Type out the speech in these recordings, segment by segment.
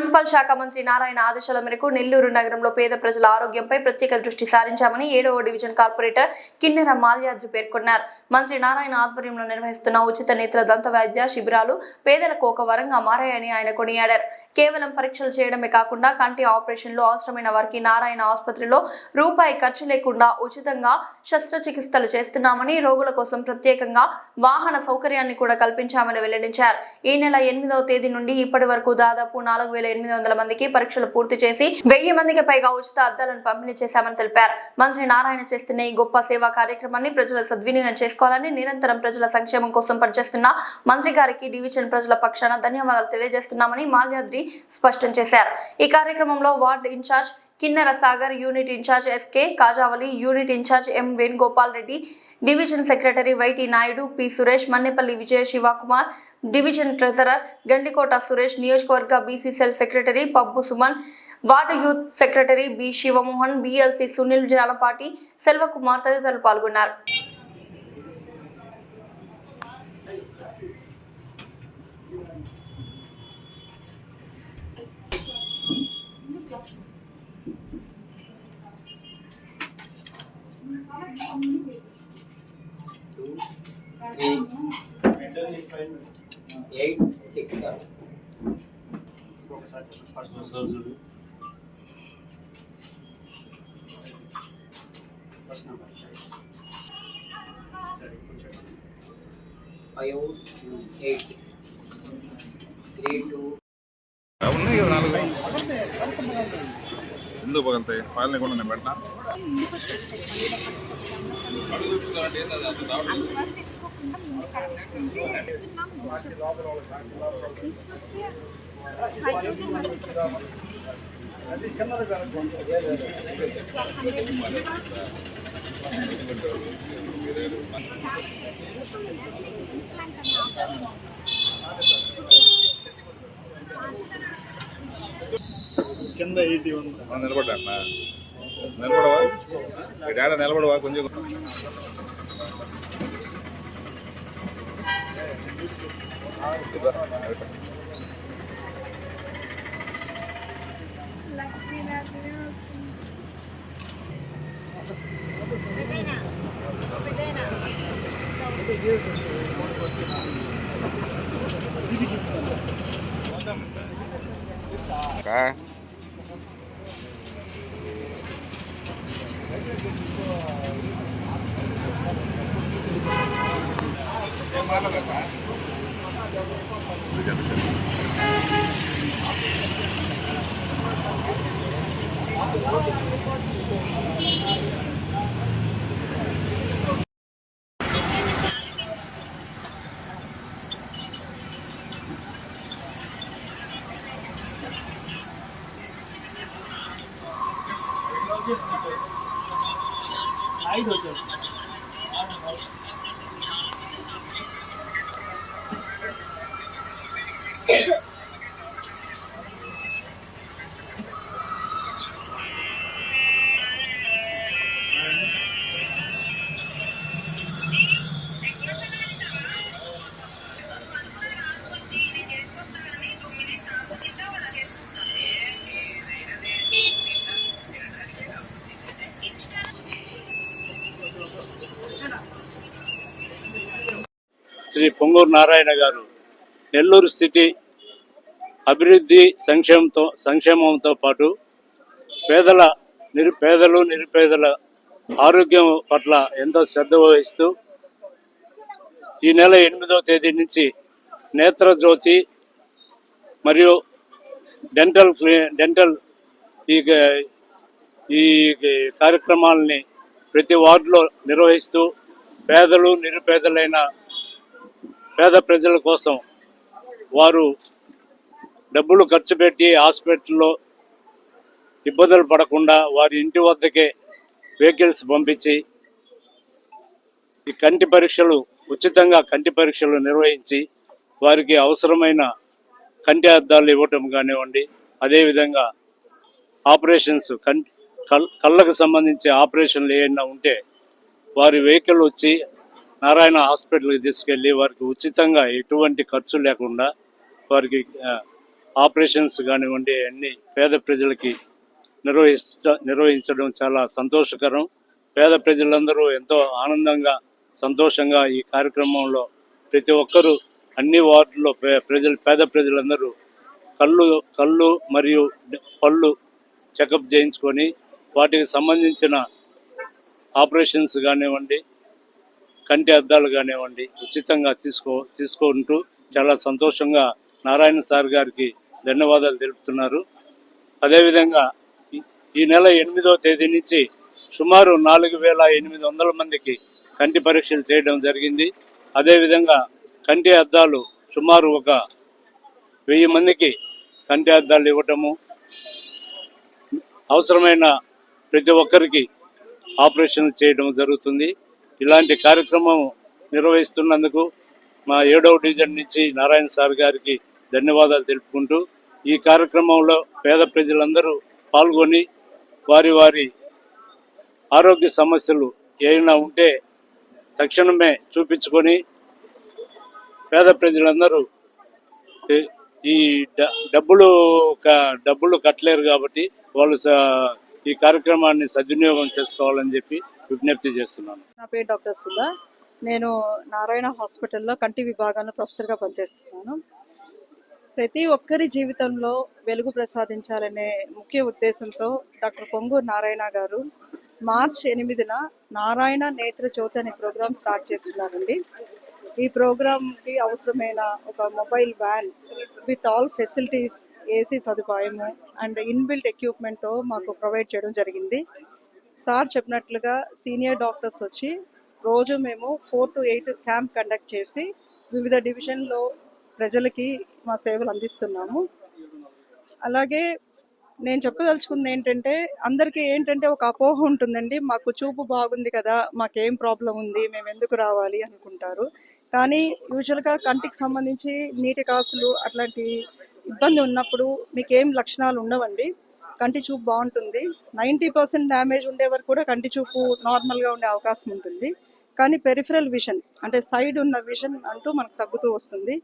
Municipal శాఖ మంత్రి నారాయణ ఆదేశాల మేరకు నెల్లూరు నగరంలో పేద ప్రజల ఆరోగ్యంపై ప్రత్యేక దృష్టి సారించామని 7వ డివిజన్ కార్పొరేటర్ కిన్నెర మాల్యాద్రి పేర్కొన్నారు. మంత్రి నారాయణ ఆధ్వర్యంలో నిర్వహిస్తున్న ఉచిత నేత్ర దంత వైద్య శిబిరాలు పేదలకు ఒక వరంగా మారాయని ఆయన కొనియాడారు. కేవలం పరీక్షలు చేయడమే కాకుండా కంటి ఆపరేషన్లు అవసరమైన వారికి నారాయణ ఆసుపత్రిలో రూపాయి ఖర్చు లేకుండా ఉచితంగా శస్త్రచికిత్సలు చేస్తున్నామని, రోగుల కోసం ప్రత్యేకంగా వాహన సౌకర్యాన్ని కూడా కల్పించామని వెల్లడించారు. ఈ నెల 8వ తేదీ నుండి ఇప్పటి వరకు దాదాపు 4800 మందికి పరీక్షలు పూర్తి చేసి 1000 మందికి పైగా ఉచిత అద్దాలను పంపిణీ చేశామని తెలిపారు. మంత్రి నారాయణ చేస్తున్న ఈ గొప్ప సేవా కార్యక్రమాన్ని ప్రజలు సద్వినియోగం చేసుకోవాలని, నిరంతరం ప్రజల సంక్షేమం కోసం పనిచేస్తున్న మంత్రి గారికి డివిజన్ ప్రజల పక్షాన ధన్యవాదాలు తెలియజేస్తున్నామని మాల్యాద్రి స్పష్టం చేశారు. ఈ కార్యక్రమంలో ward in charge Kinnera Sagar, unit in charge S K Kajavali, unit in charge M Venugopal Reddy, division secretary Y T Naidu, P Suresh, Mannepalli Vijaya Sivakumar, division treasurer Gandikota Suresh, నియోజకవర్గ B C cell secretary Pabbu Suman, ward youth secretary B Sivamohan, B L C Sunil Jalapati, Selvakumar తదితరులు పాల్గొన్నారు. ఎందుకు పగలుతాయి పాలన కూడా నేను పెట్టినా కింద నిలబడ్డా నిలబడవా డాడ నిలబడవా కొంచెం శ్రీ పొంగూరు నారాయణ గారు నెల్లూరు సిటీ అభివృద్ధి సంక్షేమంతో పాటు పేదలు నిరుపేదల ఆరోగ్యం పట్ల ఎంతో శ్రద్ధ వహిస్తూ ఈ నెల 8వ తేదీ నుంచి నేత్రజ్యోతి మరియు డెంటల్ ఈ కార్యక్రమాలని ప్రతి వార్డులో నిర్వహిస్తూ పేదలు నిరుపేదలైన పేద ప్రజల కోసం వారు డబ్బులు ఖర్చు పెట్టి హాస్పిటల్లో ఇబ్బందులు పడకుండా వారి ఇంటి వద్దకే వెహికల్స్ పంపించి ఈ ఉచితంగా కంటి పరీక్షలు నిర్వహించి వారికి అవసరమైన కంటి అద్దాలు ఇవ్వటం కానివ్వండి, అదేవిధంగా ఆపరేషన్స్ కళ్ళకు సంబంధించి ఆపరేషన్లు ఏమైనా ఉంటే వారి వెహికల్ వచ్చి నారాయణ హాస్పిటల్కి తీసుకెళ్ళి వారికి ఉచితంగా ఎటువంటి ఖర్చు లేకుండా వారికి ఆపరేషన్స్ కానివ్వండి అన్ని పేద ప్రజలకి నిర్వహించడం చాలా సంతోషకరం. పేద ప్రజలందరూ ఎంతో ఆనందంగా సంతోషంగా ఈ కార్యక్రమంలో ప్రతి ఒక్కరూ అన్ని వార్డుల్లో పేద ప్రజలందరూ కళ్ళు మరియు పళ్ళు చెకప్ చేయించుకొని వాటికి సంబంధించిన ఆపరేషన్స్ కానివ్వండి కంటి అద్దాలు కానివ్వండి ఉచితంగా తీసుకుంటూ చాలా సంతోషంగా నారాయణ సార్ గారికి ధన్యవాదాలు తెలుపుతున్నారు. అదేవిధంగా ఈ నెల 8వ తేదీ నుంచి సుమారు 4,800 మందికి కంటి పరీక్షలు చేయడం జరిగింది. అదేవిధంగా కంటి అద్దాలు సుమారు ఒక 1000 మందికి కంటి అద్దాలు ఇవ్వటము, అవసరమైన ప్రతి ఒక్కరికి ఆపరేషన్లు చేయడం జరుగుతుంది. ఇలాంటి కార్యక్రమం నిర్వహిస్తున్నందుకు మా 7వ డివిజన్ నుంచి నారాయణ సార్ గారికి ధన్యవాదాలు తెలుపుకుంటూ ఈ కార్యక్రమంలో పేద ప్రజలందరూ పాల్గొని వారి వారి ఆరోగ్య సమస్యలు ఏమైనా ఉంటే తక్షణమే చూపించుకొని పేద ప్రజలందరూ ఈ డబ్బులు కట్టలేరు కాబట్టి వాళ్ళు ఈ కార్యక్రమాన్ని సద్వినియోగం చేసుకోవాలని చెప్పి విజ్ఞప్తి చేస్తున్నాను. నా పేరు డాక్టర్ సుధా. నేను నారాయణ హాస్పిటల్లో కంటి విభాగంలో ప్రొఫెసర్గా పనిచేస్తున్నాను. ప్రతి ఒక్కరి జీవితంలో వెలుగు ప్రసాదించాలనే ముఖ్య ఉద్దేశంతో డాక్టర్ పొంగూరు నారాయణ గారు మార్చి 8న నారాయణ నేత్ర జ్యోతి అనే ప్రోగ్రాం స్టార్ట్ చేస్తున్నారండి. ఈ ప్రోగ్రాంకి అవసరమైన ఒక mobile van with all facilities, A C సదుపాయము అండ్ ఇన్బిల్ట్ ఎక్విప్మెంట్తో మాకు ప్రొవైడ్ చేయడం జరిగింది. సార్ చెప్పినట్లుగా సీనియర్ డాక్టర్స్ వచ్చి రోజు మేము 4 to 8 క్యాంప్ కండక్ట్ చేసి వివిధ డివిజన్లో ప్రజలకి మా సేవలు అందిస్తున్నాము. అలాగే నేను చెప్పదలుచుకుంది ఏంటంటే, అందరికీ ఏంటంటే ఒక అపోహ ఉంటుందండి, మాకు చూపు బాగుంది కదా, మాకేం ప్రాబ్లం ఉంది, మేము ఎందుకు రావాలి అనుకుంటారు. కానీ యూజువల్గా కంటికి సంబంధించి నీటి కాసులు అట్లాంటి ఇబ్బంది ఉన్నప్పుడు మీకేం లక్షణాలు ఉండవండి. కంటి చూపు బాగుంటుంది. 90% డ్యామేజ్ ఉండే వరకు కూడా కంటి చూపు నార్మల్గా ఉండే అవకాశం ఉంటుంది. కానీ పెరిఫరల్ విజన్ అంటే సైడ్ ఉన్న విజన్ అంటూ మనకు తగ్గుతూ వస్తుంది.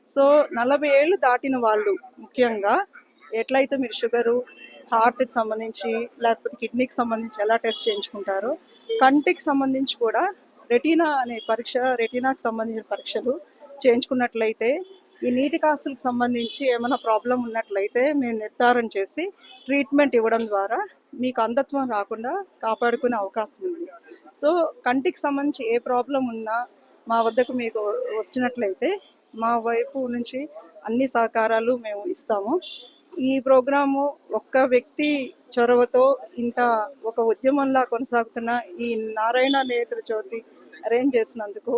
సో 40 ఏళ్ళు దాటిన వాళ్ళు ముఖ్యంగా ఎట్లయితే మీరు షుగరు, హార్ట్కి సంబంధించి లేకపోతే కిడ్నీకి సంబంధించి ఎలా టెస్ట్ చేయించుకుంటారో, కంటికి సంబంధించి కూడా రెటీనా అనే పరీక్ష, రెటీనాకి సంబంధించిన పరీక్షలు చేయించుకున్నట్లయితే ఈ నీటి కాసులకు సంబంధించి ఏమైనా ప్రాబ్లం ఉన్నట్లయితే మేము నిర్ధారణ చేసి ట్రీట్మెంట్ ఇవ్వడం ద్వారా మీకు అంధత్వం రాకుండా కాపాడుకునే అవకాశం ఉంది. సో కంటికి సంబంధించి ఏ ప్రాబ్లం ఉన్నా మా వద్దకు మీకు వచ్చినట్లయితే మా వైపు నుంచి అన్ని సహకారాలు మేము ఇస్తాము. ఈ ప్రోగ్రాము ఒక్క వ్యక్తి చొరవతో ఇంత ఒక ఉద్యమంలా కొనసాగుతున్న ఈ నారాయణ నేత్ర జ్యోతి అరేంజ్ చేసినందుకు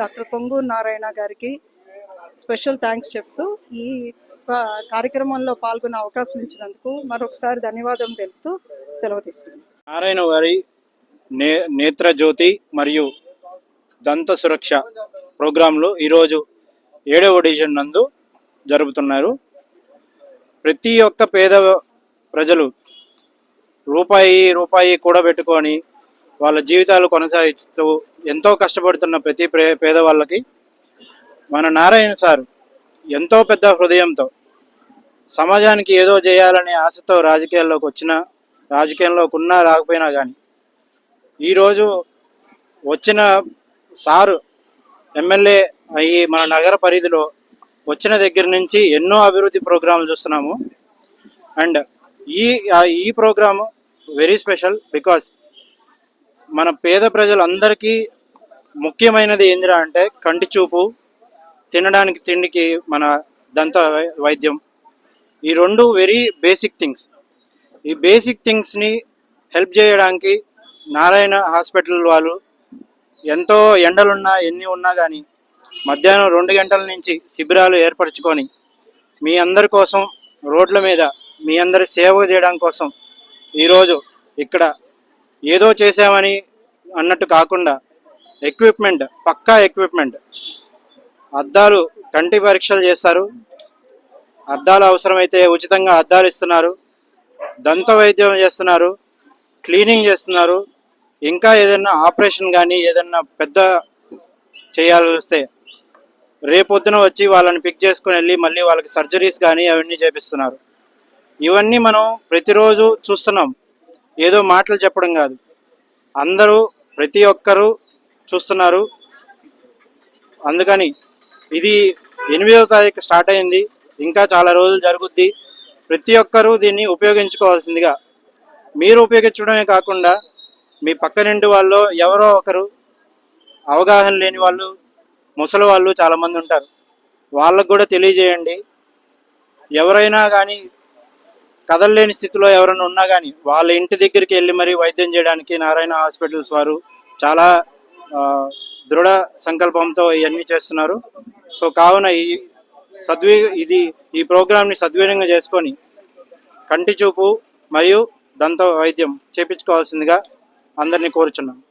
డాక్టర్ పొంగూరు నారాయణ గారికి స్పెషల్ థ్యాంక్స్ చెప్తూ ఈ కార్యక్రమంలో పాల్గొనే అవకాశం ఇచ్చినందుకు మరొకసారి ధన్యవాదం తెలుపుతూ సెలవు తీసుకున్నాను. నారాయణ గారి నేత్ర జ్యోతి మరియు దంత సురక్ష ప్రోగ్రాంలు ఈరోజు 7వ డివిజన్ నందు జరుపుతున్నారు. ప్రతి ఒక్క పేద ప్రజలు రూపాయి కూడబెట్టుకొని వాళ్ళ జీవితాలు కొనసాగిస్తూ ఎంతో కష్టపడుతున్న ప్రతి పేదవాళ్ళకి మన నారాయణ సార్ ఎంతో పెద్ద హృదయంతో సమాజానికి ఏదో చేయాలనే ఆశతో రాజకీయంలోకి ఉన్నా రాకపోయినా కానీ ఈరోజు వచ్చిన సారు ఎమ్మెల్యే అయ్యి మన నగర పరిధిలో వచ్చిన దగ్గర నుంచి ఎన్నో అభివృద్ధి ప్రోగ్రాంలు చూస్తున్నాము. అండ్ ఈ ప్రోగ్రాము వెరీ స్పెషల్ బికాస్ మన పేద ప్రజలందరికీ ముఖ్యమైనది ఏందిరా అంటే కంటి చూపు, తినడానికి తిండికి మన దంత వైద్యం. ఈ రెండు వెరీ బేసిక్ థింగ్స్. ఈ బేసిక్ థింగ్స్ని హెల్ప్ చేయడానికి నారాయణ హాస్పిటల్ వాళ్ళు ఎంతో ఎండలున్నా ఎన్ని ఉన్నా కానీ మధ్యాహ్నం 2 గంటల నుంచి శిబిరాలు ఏర్పరచుకొని మీ అందరి కోసం రోడ్ల మీద మీ అందరి సేవ చేయడం కోసం ఈరోజు ఇక్కడ ఏదో చేసామని అన్నట్టు కాకుండా ఎక్విప్మెంట్, పక్కా ఎక్విప్మెంట్, అద్దాలు, కంటి పరీక్షలు చేస్తారు, అద్దాలు అవసరమైతే ఉచితంగా అద్దాలు ఇస్తున్నారు, దంత వైద్యం చేస్తున్నారు, క్లీనింగ్ చేస్తున్నారు. ఇంకా ఏదైనా ఆపరేషన్ కానీ ఏదైనా పెద్ద చేయాల్సి వస్తే రేపొద్దున వచ్చి వాళ్ళని పిక్ చేసుకుని వెళ్ళి మళ్ళీ వాళ్ళకి సర్జరీస్ కానీ అవన్నీ చేపిస్తున్నారు. ఇవన్నీ మనం ప్రతిరోజు చూస్తున్నాం, ఏదో మాటలు చెప్పడం కాదు, అందరూ ప్రతి ఒక్కరూ చూస్తున్నారు. అందుకని ఇది 8వ తారీఖు స్టార్ట్ అయింది, ఇంకా చాలా రోజులు జరుగుద్ది. ప్రతి ఒక్కరూ దీన్ని ఉపయోగించుకోవాల్సిందిగా, మీరు ఉపయోగించడమే కాకుండా మీ పక్కనింటి వాళ్ళు ఎవరో ఒకరు అవగాహన లేని వాళ్ళు, ముసలి వాళ్ళు చాలామంది ఉంటారు, వాళ్ళకు కూడా తెలియజేయండి. ఎవరైనా కానీ కదలలేని స్థితిలో ఎవరైనా ఉన్నా కానీ వాళ్ళ ఇంటి దగ్గరికి వెళ్ళి మరీ వైద్యం చేయడానికి నారాయణ హాస్పిటల్స్ వారు చాలా దృఢ సంకల్పంతో ఇవన్నీ చేస్తున్నారు. సో కావున ఈ ప్రోగ్రామ్ని సద్వినియోగం చేసుకొని కంటి చూపు మరియు దంత వైద్యం చేపించుకోవాల్సిందిగా అందరినీ కోరుచున్నాను.